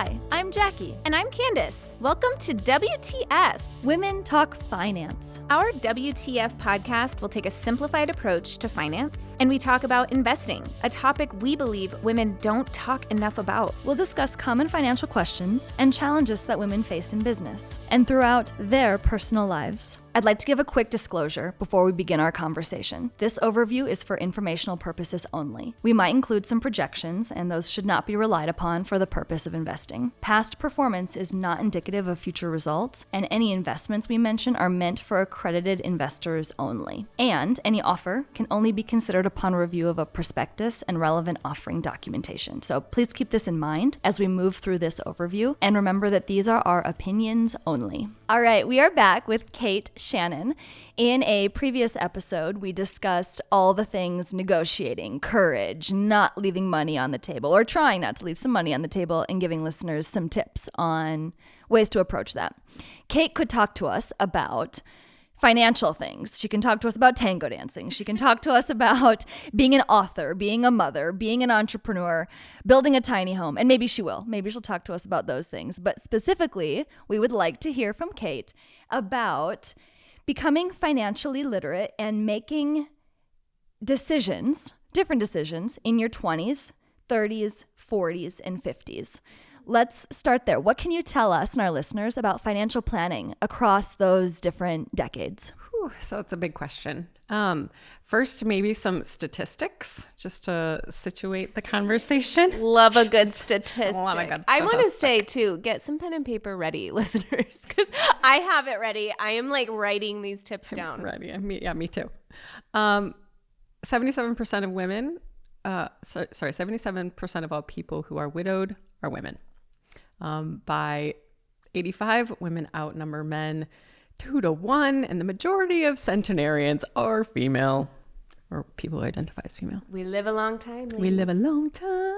Hi, I'm Jackie. And I'm Candace. Welcome to WTF. Women Talk Finance. Our WTF podcast will take a simplified approach to finance, and we talk about investing, a topic we believe women don't talk enough about. We'll discuss common financial questions and challenges that women face in business and throughout their personal lives. I'd like to give a quick disclosure before we begin our conversation. This overview is for informational purposes only. We might include some projections, and those should not be relied upon for the purpose of investing. Past performance is not indicative of future results, and any investments we mention are meant for accredited investors only. And any offer can only be considered upon review of a prospectus and relevant offering documentation. So please keep this in mind as we move through this overview, and remember that these are our opinions only. All right, we are back with Kate Shannon. In a previous episode, we discussed all the things negotiating, courage, not leaving money on the table, or trying not to leave some money on the table, and giving listeners some tips on ways to approach that. Kate could talk to us about financial things. She can talk to us about tango dancing. She can talk to us about being an author, being a mother, being an entrepreneur, building a tiny home, and maybe she will. Maybe she'll talk to us about those things. But specifically, we would like to hear from Kate about becoming financially literate and making decisions, different decisions, in your 20s, 30s, 40s, and 50s. Let's start there. What can you tell us and our listeners about financial planning across those different decades? So it's a big question. First, maybe some statistics just to situate the conversation. Love a good statistic. Love a good I want to statistic. say, too, get some pen and paper ready, listeners, because I have it ready. I am like writing these tips down. Ready. Me too. 77% of women, 77% of all people who are widowed are women. By 85, women outnumber men 2-1, and the majority of centenarians are female, or people who identify as female. We live a long time, ladies. We live a long time.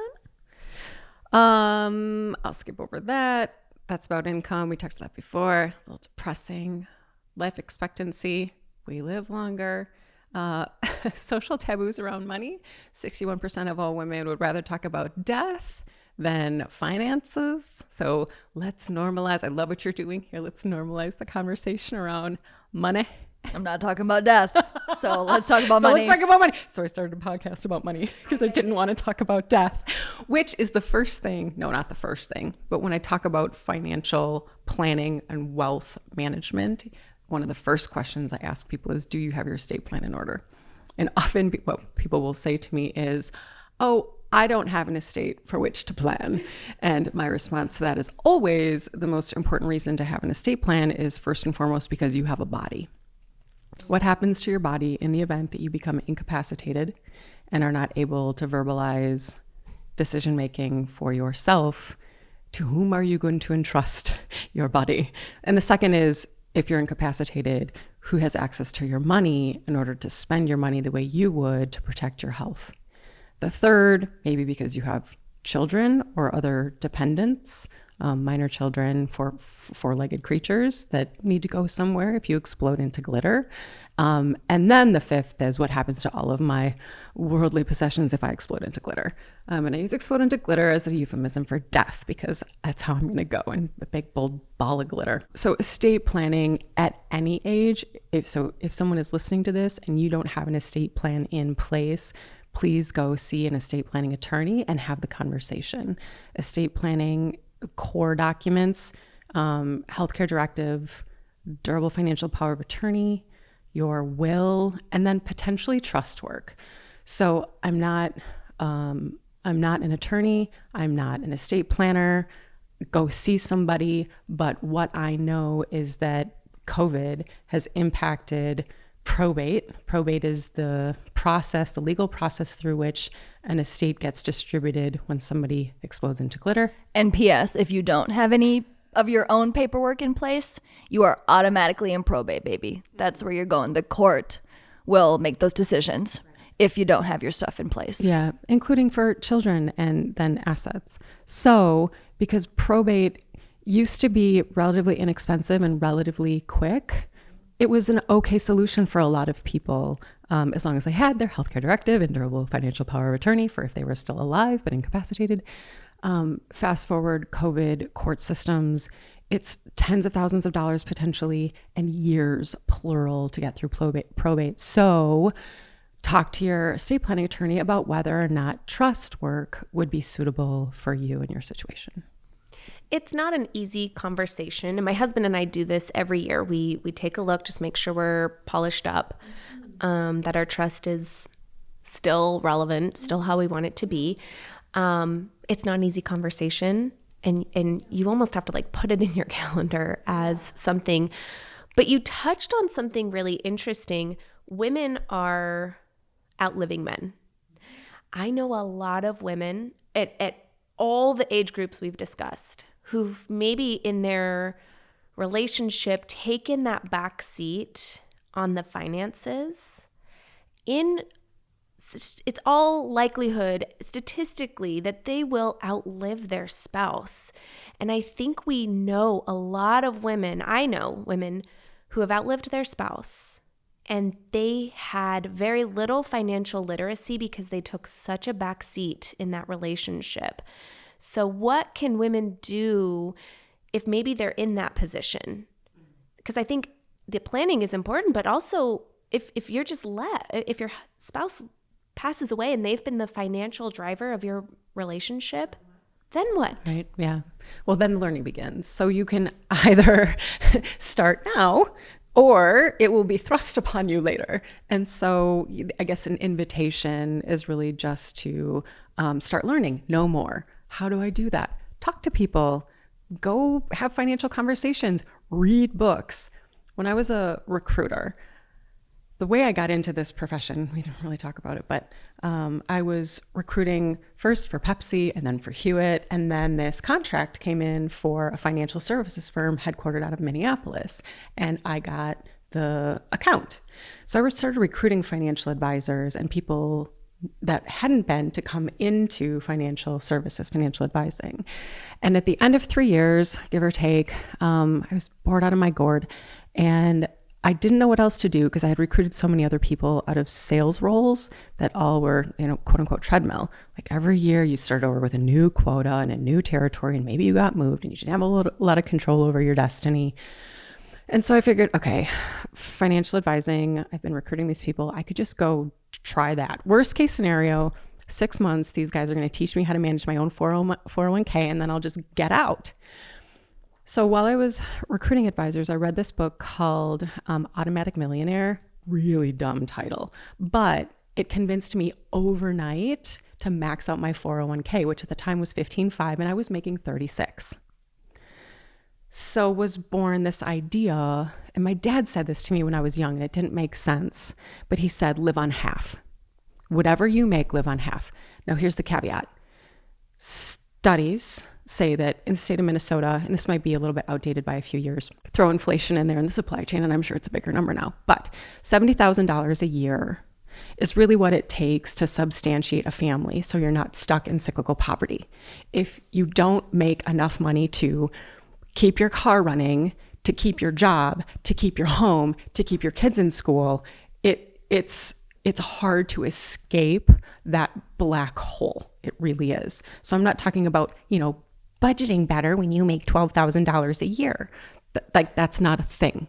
I'll skip over that. That's about income. We talked about that before. A little depressing. Life expectancy. We live longer. Social taboos around money. 61% of all women would rather talk about death than finances. So let's normalize. I love what you're doing here. Let's normalize the conversation around money. I'm not talking about death, so let's talk about money. Let's talk about money. So I started a podcast about money because I didn't want to talk about death, which is the first thing. No, not the first thing. But when I talk about financial planning and wealth management, one of the first questions I ask people is, do you have your estate plan in order? And often what people will say to me is, oh, I don't have an estate for which to plan. And my response to that is always, the most important reason to have an estate plan is first and foremost because you have a body. What happens to your body in the event that you become incapacitated and are not able to verbalize decision making for yourself? To whom are you going to entrust your body? And the second is, if you're incapacitated, who has access to your money in order to spend your money the way you would to protect your health? The third, maybe because you have children or other dependents, minor children, for four-legged creatures that need to go somewhere if you explode into glitter. And then the fifth is what happens to all of my worldly possessions if I explode into glitter. And I use explode into glitter as a euphemism for death because that's how I'm going to go, in a big bold ball of glitter. So estate planning at any age, if someone is listening to this and you don't have an estate plan in place, please go see an estate planning attorney and have the conversation. Estate planning core documents, healthcare directive, durable financial power of attorney, your will, and then potentially trust work. So I'm not an attorney. I'm not an estate planner. Go see somebody. But what I know is that COVID has impacted probate. Probate is the process, the legal process through which an estate gets distributed when somebody explodes into glitter. And P.S., if you don't have any of your own paperwork in place, you are automatically in probate, baby. That's where you're going. The court will make those decisions if you don't have your stuff in place. Yeah, including for children and then assets. So because probate used to be relatively inexpensive and relatively quick, it was an okay solution for a lot of people, as long as they had their healthcare directive and durable financial power of attorney for if they were still alive but incapacitated. Fast forward COVID, court systems, it's tens of thousands of dollars potentially and years, plural, to get through probate. So talk to your estate planning attorney about whether or not trust work would be suitable for you in your situation. It's not an easy conversation. And my husband and I do this every year. We take a look, just make sure we're polished up, that our trust is still relevant, still how we want it to be. It's not an easy conversation. And you almost have to like put it in your calendar as something. But you touched on something really interesting. Women are outliving men. I know a lot of women at all the age groups we've discussed who've maybe in their relationship taken that back seat on the finances. It's all likelihood statistically that they will outlive their spouse. And I think we know a lot of women, I know women who have outlived their spouse and they had very little financial literacy because they took such a back seat in that relationship. So what can women do if maybe they're in that position? Because I think the planning is important, but also if you're just if your spouse passes away and they've been the financial driver of your relationship, then what? Right. Yeah. Well, then learning begins. So you can either start now or it will be thrust upon you later. And so I guess an invitation is really just to start learning, know more. How do I do that? Talk to people, go have financial conversations, read books. When I was a recruiter, the way I got into this profession, we didn't really talk about it, but I was recruiting first for Pepsi and then for Hewitt. And then this contract came in for a financial services firm headquartered out of Minneapolis. And I got the account. So I started recruiting financial advisors and people that hadn't been to come into financial services, financial advising. And at the end of 3 years, give or take, I was bored out of my gourd and I didn't know what else to do because I had recruited so many other people out of sales roles that all were, quote unquote treadmill. Like every year you started over with a new quota and a new territory and maybe you got moved and you didn't have a lot of control over your destiny. And so I figured, okay, financial advising, I've been recruiting these people. I could just go try that. Worst case scenario, 6 months, these guys are going to teach me how to manage my own 401k and then I'll just get out. So while I was recruiting advisors, I read this book called Automatic Millionaire. Really dumb title, but it convinced me overnight to max out my 401k, which at the time was $15,500 and I was making $36,000. So was born this idea, and my dad said this to me when I was young and it didn't make sense, but he said, live on half. Whatever you make, live on half. Now here's the caveat. Studies say that in the state of Minnesota, and this might be a little bit outdated by a few years, throw inflation in there in the supply chain, and I'm sure it's a bigger number now, but $70,000 a year is really what it takes to substantiate a family so you're not stuck in cyclical poverty. If you don't make enough money to keep your car running, to keep your job, to keep your home, to keep your kids in school, it's hard to escape that black hole. It really is. So I'm not talking about, budgeting better when you make $12,000 a year. That's not a thing.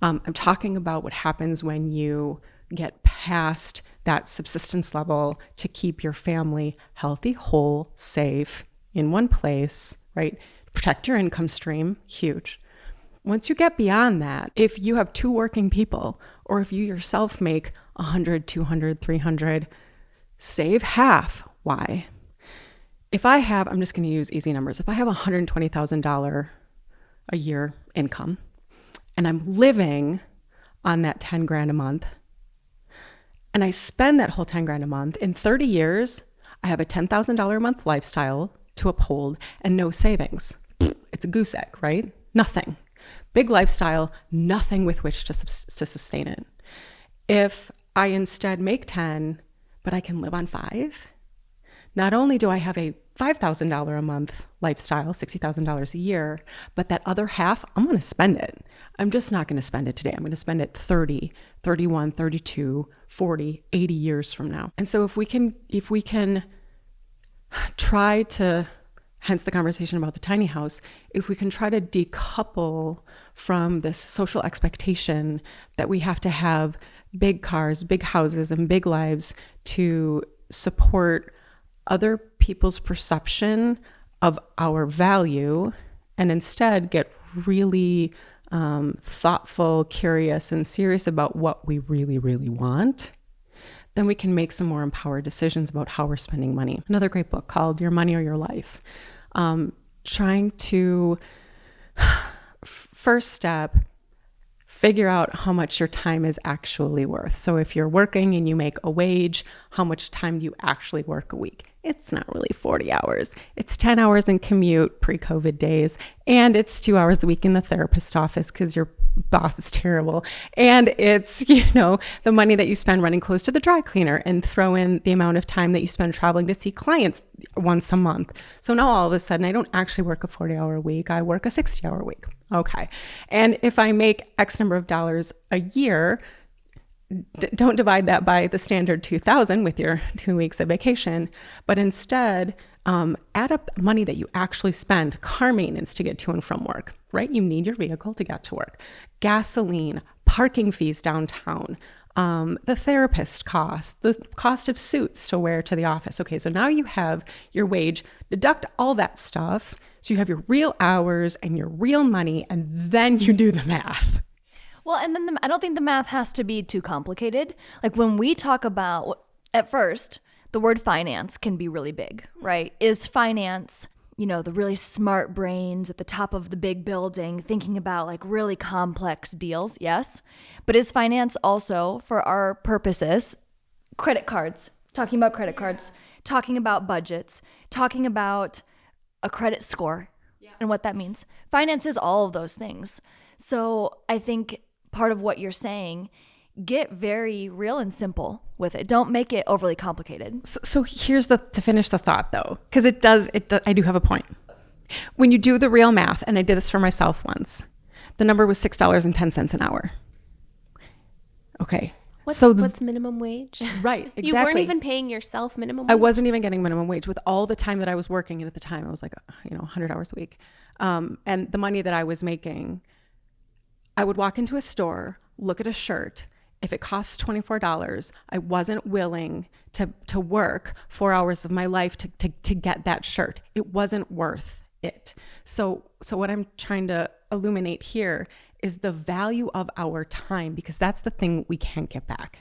I'm talking about what happens when you get past that subsistence level to keep your family healthy, whole, safe, in one place, right? Protect your income stream, huge. Once you get beyond that, if you have 2 working people, or if you yourself make 100, 200, 300, save half. Why? If I have, I'm just going to use easy numbers. If I have $120,000 a year income and I'm living on that 10 grand a month and I spend that whole 10 grand a month, in 30 years, I have a $10,000 a month lifestyle to uphold and no savings. It's a goose egg, right? Nothing. Big lifestyle, nothing with which to sustain it. If I instead make 10, but I can live on 5, not only do I have a $5,000 a month lifestyle, $60,000 a year, but that other half, I'm going to spend it. I'm just not going to spend it today. I'm going to spend it 30, 31, 32, 40, 80 years from now. And so if we can try to hence the conversation about the tiny house, if we can try to decouple from this social expectation that we have to have big cars, big houses, and big lives to support other people's perception of our value, and instead get really thoughtful, curious, and serious about what we really, really want, then we can make some more empowered decisions about how we're spending money. Another great book called Your Money or Your Life. Trying to, first step, figure out how much your time is actually worth. So if you're working and you make a wage, how much time do you actually work a week? It's not really 40 hours. It's 10 hours in commute pre-COVID days. And it's 2 hours a week in the therapist office because your boss is terrible. And it's, the money that you spend running clothes to the dry cleaner, and throw in the amount of time that you spend traveling to see clients once a month. So now all of a sudden, I don't actually work a 40-hour week. I work a 60-hour week. Okay. And if I make X number of dollars a year, don't divide that by the standard 2,000 with your 2 weeks of vacation, but instead add up money that you actually spend, car maintenance to get to and from work, right? You need your vehicle to get to work, gasoline, parking fees downtown, the therapist cost, the cost of suits to wear to the office. Okay, so now you have your wage, deduct all that stuff. So you have your real hours and your real money, and then you do the math. Well, and then I don't think the math has to be too complicated. Like when we talk about, at first, the word finance can be really big, right? Is finance, the really smart brains at the top of the big building thinking about like really complex deals? Yes. But is finance also, for our purposes, credit cards, talking about credit cards, talking about budgets, talking about a credit score and what that means? Finance is all of those things. So I think part of what you're saying, get very real and simple with it. Don't make it overly complicated. So here's to finish the thought though, because it does, I do have a point. When you do the real math, and I did this for myself once, the number was $6.10 an hour. Okay. What's minimum wage? Right, exactly. You weren't even paying yourself minimum wage? I wasn't even getting minimum wage with all the time that I was working. And at the time I was like, 100 hours a week. And the money that I was making, I would walk into a store, look at a shirt. If it costs $24, I wasn't willing to work 4 hours of my life to get that shirt. It wasn't worth it. So what I'm trying to illuminate here is the value of our time, because that's the thing we can't get back.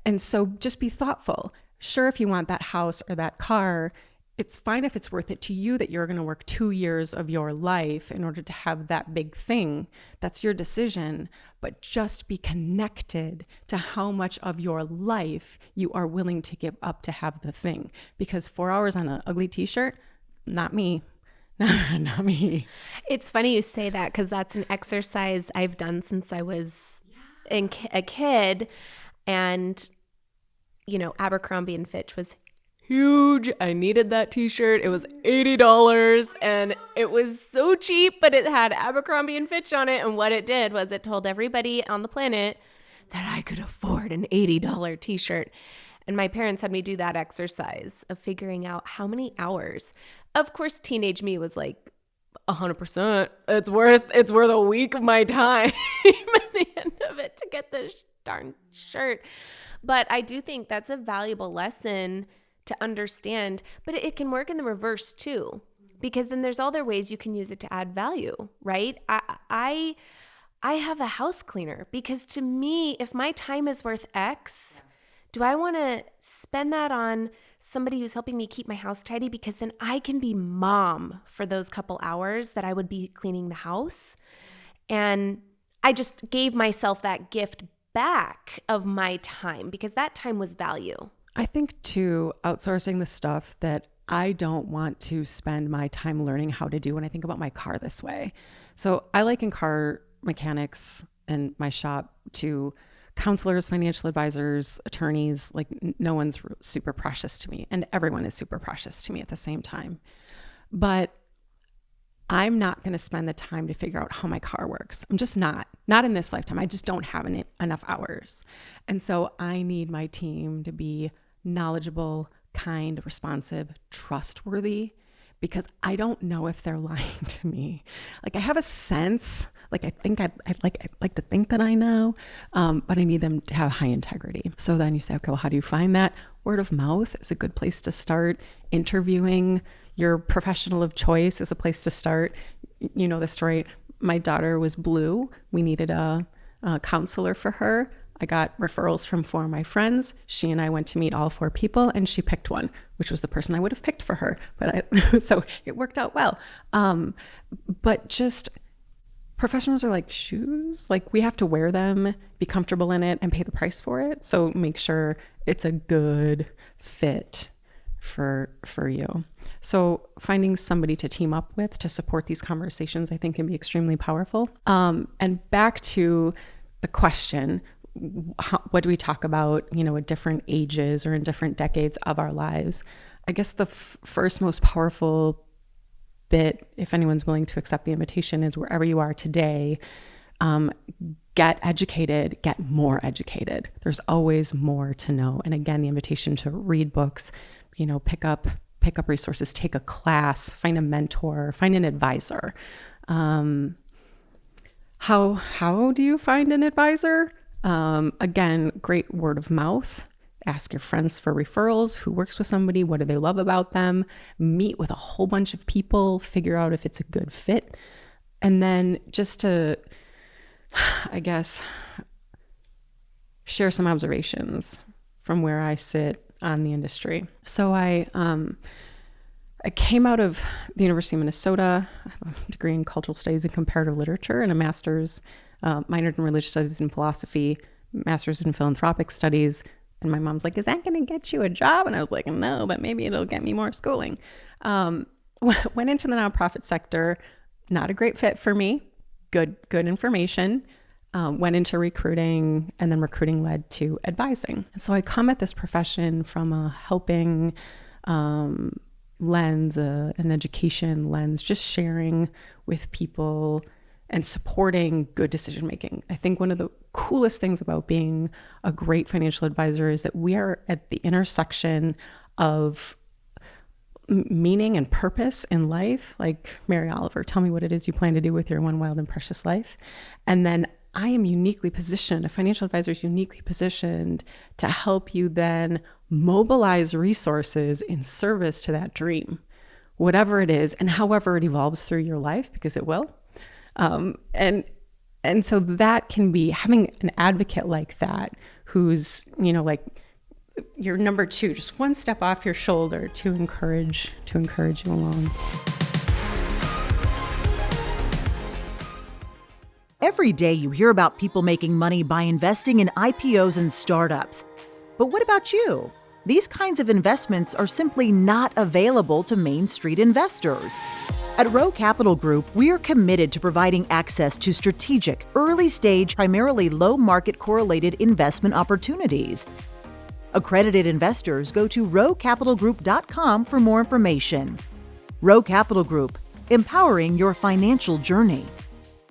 And so just be thoughtful. Sure, if you want that house or that car, it's fine if it's worth it to you that you're going to work 2 years of your life in order to have that big thing. That's your decision. But just be connected to how much of your life you are willing to give up to have the thing. Because 4 hours on an ugly t-shirt, not me. Not me. It's funny you say that, because that's an exercise I've done since I was a kid. And, Abercrombie and Fitch was huge. I needed that t-shirt. It was $80 and it was so cheap, but it had Abercrombie and Fitch on it. And what it did was it told everybody on the planet that I could afford an $80 t-shirt. And my parents had me do that exercise of figuring out how many hours. Of course, teenage me was like, 100%. It's worth a week of my time at the end of it to get this darn shirt. But I do think that's a valuable lesson to understand, but it can work in the reverse too, because then there's other ways you can use it to add value, right? I have a house cleaner because to me, if my time is worth X, do I want to spend that on somebody who's helping me keep my house tidy? Because then I can be mom for those couple hours that I would be cleaning the house. And I just gave myself that gift back of my time because that time was value. I think too, outsourcing the stuff that I don't want to spend my time learning how to do when I think about my car this way. So I liken car mechanics in my shop to counselors, financial advisors, attorneys. Like no one's super precious to me, and everyone is super precious to me at the same time. But I'm not going to spend the time to figure out how my car works. I'm just not in this lifetime. I just don't have enough hours. And so I need my team to be knowledgeable, kind, responsive, trustworthy, because I don't know if they're lying to me. Like I have a sense, like I'd like to think that I know, but I need them to have high integrity. So then you say, okay, well, how do you find that? Word of mouth is a good place to start. Interviewing your professional of choice is a place to start. You know the story. My daughter was blue. We needed a counselor for her. I got referrals from 4 of my friends. She and I went to meet all 4 people, and she picked one, which was the person I would have picked for her. So it worked out well. But just professionals are like shoes. Like we have to wear them, be comfortable in it, and pay the price for it. So make sure it's a good fit for you. So finding somebody to team up with to support these conversations, I think can be extremely powerful. And back to the question, what do we talk about, at different ages or in different decades of our lives? I guess the first most powerful bit, if anyone's willing to accept the invitation, is wherever you are today, get educated, get more educated. There's always more to know. And again, the invitation to read books, pick up resources, take a class, find a mentor, find an advisor. How do you find an advisor? Again, great word of mouth. Ask your friends for referrals. Who works with somebody? What do they love about them? Meet with a whole bunch of people. Figure out if it's a good fit. And then just to, I guess, share some observations from where I sit on the industry. So I came out of the University of Minnesota. I have a degree in cultural studies and comparative literature and a master's, minored in religious studies and philosophy, master's in philanthropic studies. And my mom's like, is that going to get you a job? And I was like, no, but maybe it'll get me more schooling. Went into the nonprofit sector, not a great fit for me. Good information. Went into recruiting, and then recruiting led to advising. So I come at this profession from a helping lens, an education lens, just sharing with people and supporting good decision making. I think one of the coolest things about being a great financial advisor is that we are at the intersection of meaning and purpose in life. Like Mary Oliver, tell me what it is you plan to do with your one wild and precious life. And then I am uniquely positioned, a financial advisor is uniquely positioned to help you then mobilize resources in service to that dream, whatever it is, and however it evolves through your life, because it will. And so that can be having an advocate like that, who's, like your number 2, just one step off your shoulder to encourage you along. Every day you hear about people making money by investing in IPOs and startups. But what about you? These kinds of investments are simply not available to Main Street investors. At Rowe Capital Group, we are committed to providing access to strategic, early-stage, primarily low-market correlated investment opportunities. Accredited investors go to rowecapitalgroup.com for more information. Rowe Capital Group, empowering your financial journey.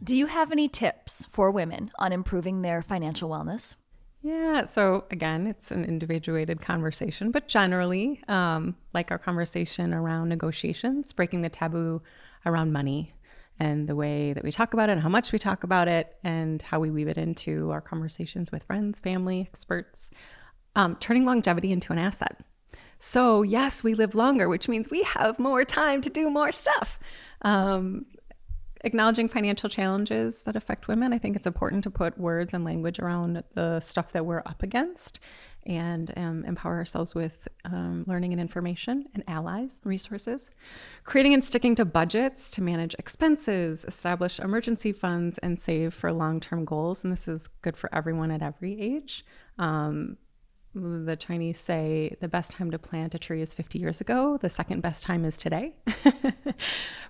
Do you have any tips for women on improving their financial wellness? Yeah. So again, it's an individuated conversation, but generally, like our conversation around negotiations, breaking the taboo around money and the way that we talk about it and how much we talk about it and how we weave it into our conversations with friends, family, experts, turning longevity into an asset. So yes, we live longer, which means we have more time to do more stuff. Acknowledging financial challenges that affect women. I think it's important to put words and language around the stuff that we're up against and empower ourselves with learning and information and allies, resources. Creating and sticking to budgets to manage expenses, establish emergency funds, and save for long-term goals. And this is good for everyone at every age. The Chinese say the best time to plant a tree is 50 years ago. The second best time is today.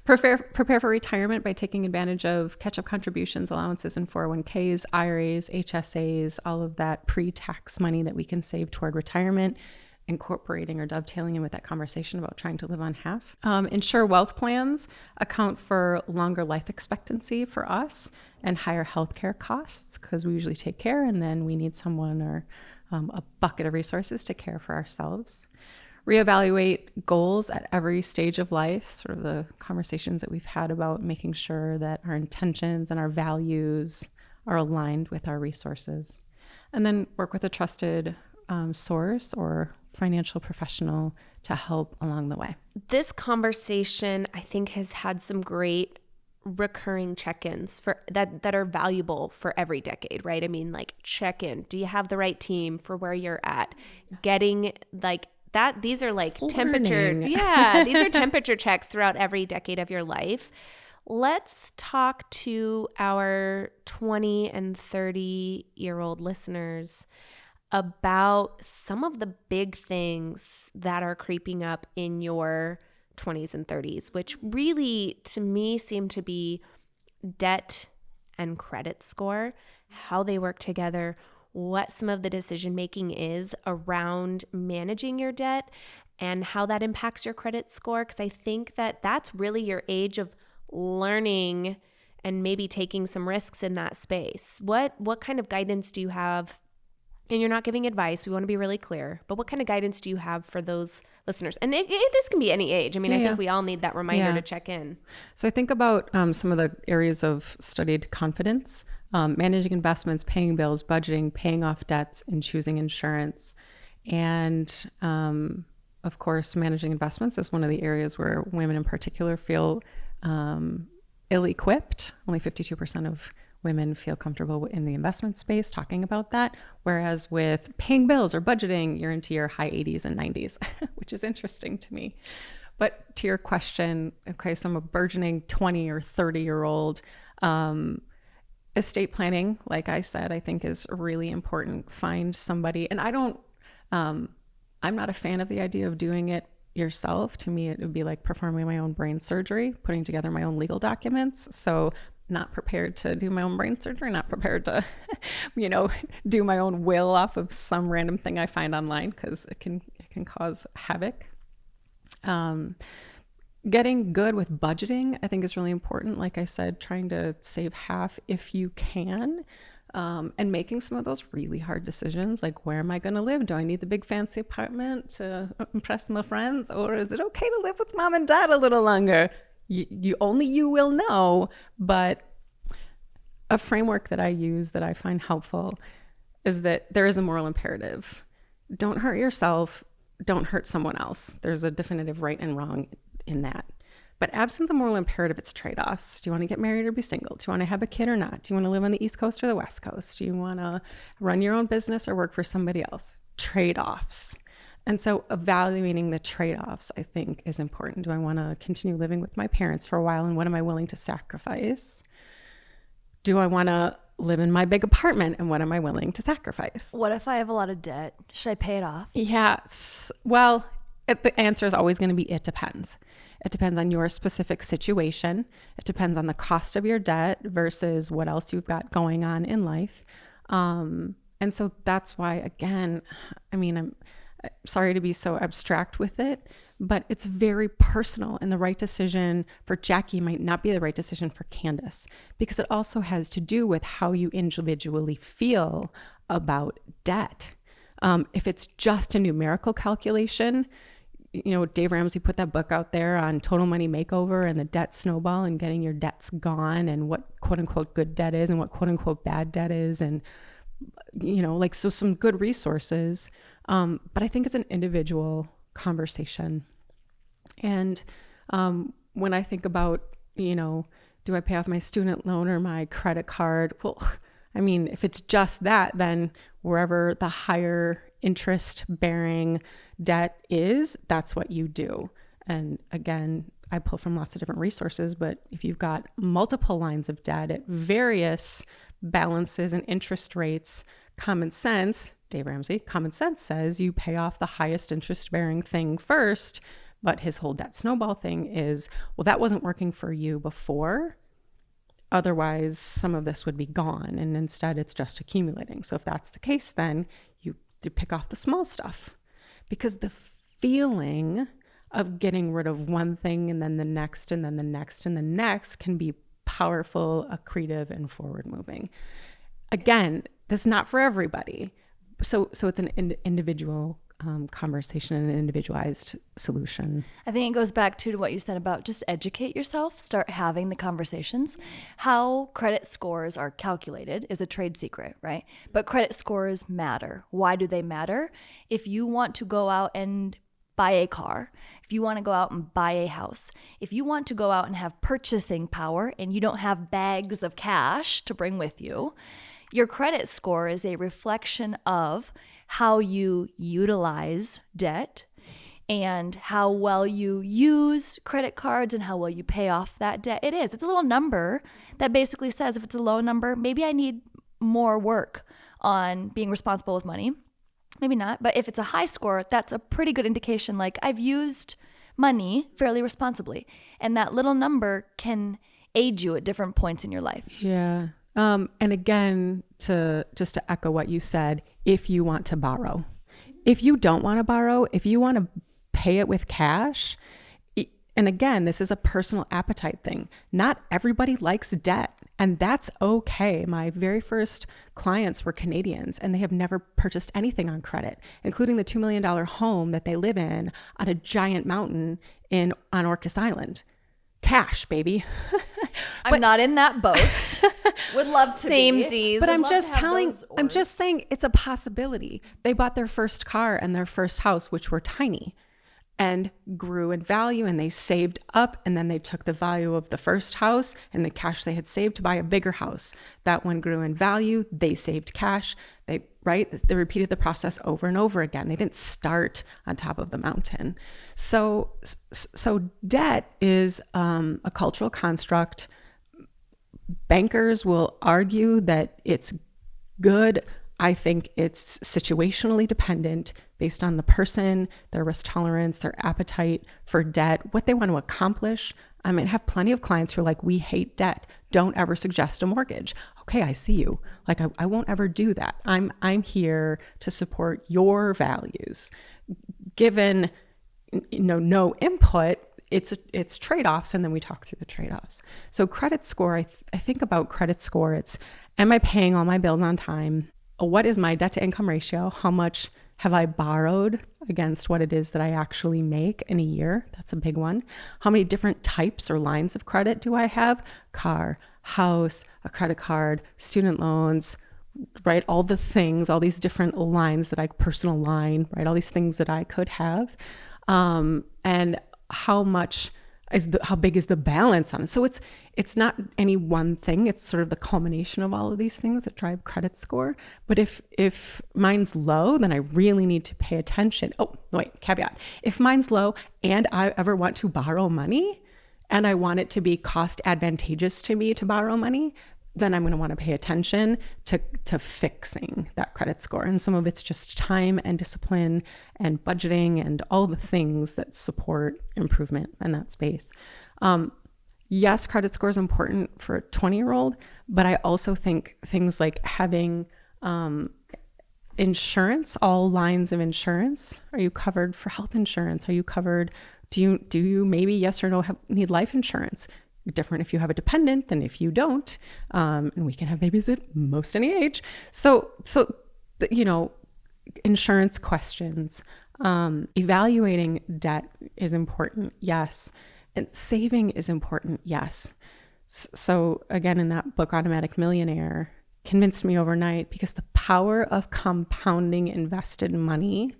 Prepare for retirement by taking advantage of catch-up contributions, allowances in 401ks, IRAs, HSAs, all of that pre-tax money that we can save toward retirement, incorporating or dovetailing in with that conversation about trying to live on half. Ensure wealth plans account for longer life expectancy for us and higher healthcare costs, because we usually take care and then we need someone or a bucket of resources to care for ourselves. reevaluate goals at every stage of life, sort of the conversations that we've had about making sure that our intentions and our values are aligned with our resources. And then work with a trusted source or financial professional to help along the way. This conversation, I think, has had some great recurring check-ins for that are valuable for every decade, right? I mean, like, check in. Do you have the right team for where you're at? Getting like that. These are like temperature. Yeah, these are temperature checks throughout every decade of your life. Let's talk to our 20 and 30-year-old listeners about some of the big things that are creeping up in your 20s and 30s, which really, to me, seem to be debt and credit score, how they work together, what some of the decision making is around managing your debt, and how that impacts your credit score. Because I think that that's really your age of learning and maybe taking some risks in that space. What kind of guidance do you have? And you're not giving advice. We want to be really clear. But what kind of guidance do you have for those listeners? And this can be any age. I mean, I think we all need that reminder to check in. So I think about some of the areas of studied confidence, managing investments, paying bills, budgeting, paying off debts, and choosing insurance. And of course, managing investments is one of the areas where women in particular feel ill-equipped. Only 52% of women feel comfortable in the investment space talking about that. Whereas with paying bills or budgeting, you're into your high 80s and 90s, which is interesting to me. But to your question, okay, so I'm a burgeoning 20 or 30-year-old. Estate planning, like I said, I think is really important. Find somebody, and I'm not a fan of the idea of doing it yourself. To me, it would be like performing my own brain surgery, putting together my own legal documents. So not prepared to do my own brain surgery, not prepared to, do my own will off of some random thing I find online, because it can cause havoc. Getting good with budgeting, I think, is really important. Like I said, trying to save half if you can, and making some of those really hard decisions, like, where am I going to live? Do I need the big fancy apartment to impress my friends, or is it okay to live with mom and dad a little longer? You will know. But a framework that I use that I find helpful is that there is a moral imperative. Don't hurt yourself. Don't hurt someone else. There's a definitive right and wrong in that. But absent the moral imperative, it's trade-offs. Do you want to get married or be single? Do you want to have a kid or not? Do you want to live on the East Coast or the West Coast? Do you want to run your own business or work for somebody else? Trade-offs. And so evaluating the trade-offs, I think, is important. Do I want to continue living with my parents for a while, and what am I willing to sacrifice? Do I want to live in my big apartment, and what am I willing to sacrifice? What if I have a lot of debt? Should I pay it off? Yes. Well, the answer is always going to be it depends. It depends on your specific situation. It depends on the cost of your debt versus what else you've got going on in life. And so that's why, again, I'm sorry to be so abstract with it, but it's very personal, and the right decision for Jackie might not be the right decision for Candace, because it also has to do with how you individually feel about debt. If it's just a numerical calculation, Dave Ramsey put that book out there on Total Money Makeover and the debt snowball and getting your debts gone, and what quote unquote good debt is and what quote unquote bad debt is. And, so some good resources. But I think it's an individual conversation. And when I think about, do I pay off my student loan or my credit card? Well, if it's just that, then wherever the higher interest bearing debt is, that's what you do. And again, I pull from lots of different resources, but if you've got multiple lines of debt at various balances and interest rates, common sense, Dave Ramsey, common sense says you pay off the highest interest bearing thing first. But his whole debt snowball thing is, well, that wasn't working for you before. Otherwise, some of this would be gone. And instead, it's just accumulating. So if that's the case, then you pick off the small stuff, because the feeling of getting rid of one thing and then the next and then the next and the next can be powerful, accretive, and forward moving. Again, this is not for everybody. So it's an individual conversation and an individualized solution. I think it goes back to what you said about just educate yourself, start having the conversations. How credit scores are calculated is a trade secret, right? But credit scores matter. Why do they matter? If you want to go out and buy a car, if you want to go out and buy a house, if you want to go out and have purchasing power and you don't have bags of cash to bring with you, your credit score is a reflection of how you utilize debt and how well you use credit cards and how well you pay off that debt. It's a little number that basically says if it's a low number, maybe I need more work on being responsible with money. Maybe not. But if it's a high score, that's a pretty good indication like I've used money fairly responsibly. And that little number can aid you at different points in your life. Yeah. And again, to echo what you said, if you want to borrow, if you don't want to borrow, if you want to pay it with cash, and again, this is a personal appetite thing. Not everybody likes debt, and that's okay. My very first clients were Canadians, and they have never purchased anything on credit, including the $2 million home that they live in on a giant mountain on Orcas Island. Cash, baby. I'm not in that boat. Would love to be. Samesies. But I'm just saying it's a possibility. They bought their first car and their first house, which were tiny, and grew in value, and they saved up, and then they took the value of the first house and the cash they had saved to buy a bigger house. That one grew in value. They saved cash. They repeated the process over and over again. They didn't start on top of the mountain. So debt is a cultural construct. Bankers will argue that it's good. I think it's situationally dependent based on the person, their risk tolerance, their appetite for debt, what they want to accomplish. I mean, I have plenty of clients who are like, we hate debt. Don't ever suggest a mortgage. Okay, I see you. Like, I won't ever do that. I'm here to support your values. Given, no input, it's trade-offs, and then we talk through the trade-offs. So credit score, I think about credit score, it's, am I paying all my bills on time? What is my debt to income ratio? How much have I borrowed against what it is that I actually make in a year? That's a big one. How many different types or lines of credit do I have? Car, house, a credit card, student loans, right? All the things, all these different lines personal line, right? All these things that I could have. And how big is the balance on it? So it's not any one thing. It's sort of the culmination of all of these things that drive credit score. But if mine's low, then I really need to pay attention. Oh, wait, caveat. If mine's low and I ever want to borrow money and I want it to be cost advantageous to me to borrow money, then I'm going to want to pay attention to fixing that credit score. And some of it's just time and discipline and budgeting and all the things that support improvement in that space. Yes, credit score is important for a 20-year-old, but I also think things like having insurance, all lines of insurance. Are you covered for health insurance? Are you covered? Do you maybe yes or no need life insurance? Different if you have a dependent than if you don't. And we can have babies at most any age. So insurance questions, evaluating debt is important. Yes. And saving is important. Yes. So again, in that book, Automatic Millionaire, convinced me overnight because the power of compounding invested money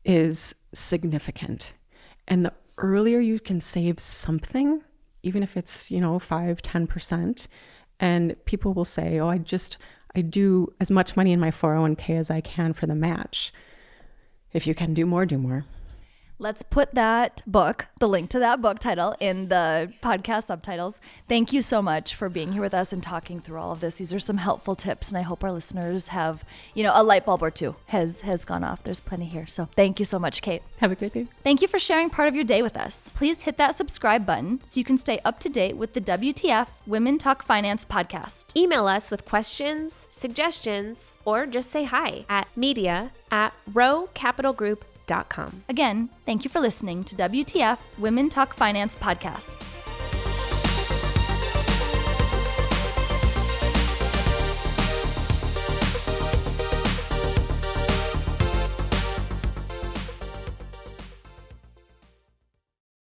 is significant. And the earlier you can save something, even if it's, 5-10%, and people will say, oh, I do as much money in my 401k as I can for the match. If you can do more, do more. Let's put that book, the link to that book title, in the podcast subtitles. Thank you so much for being here with us and talking through all of this. These are some helpful tips, and I hope our listeners have, a light bulb or two has gone off. There's plenty here. So thank you so much, Kate. Have a great day. Thank you for sharing part of your day with us. Please hit that subscribe button so you can stay up to date with the WTF Women Talk Finance podcast. Email us with questions, suggestions, or just say hi at media@rowcapitalgroup.com. Again, thank you for listening to WTF Women Talk Finance podcast.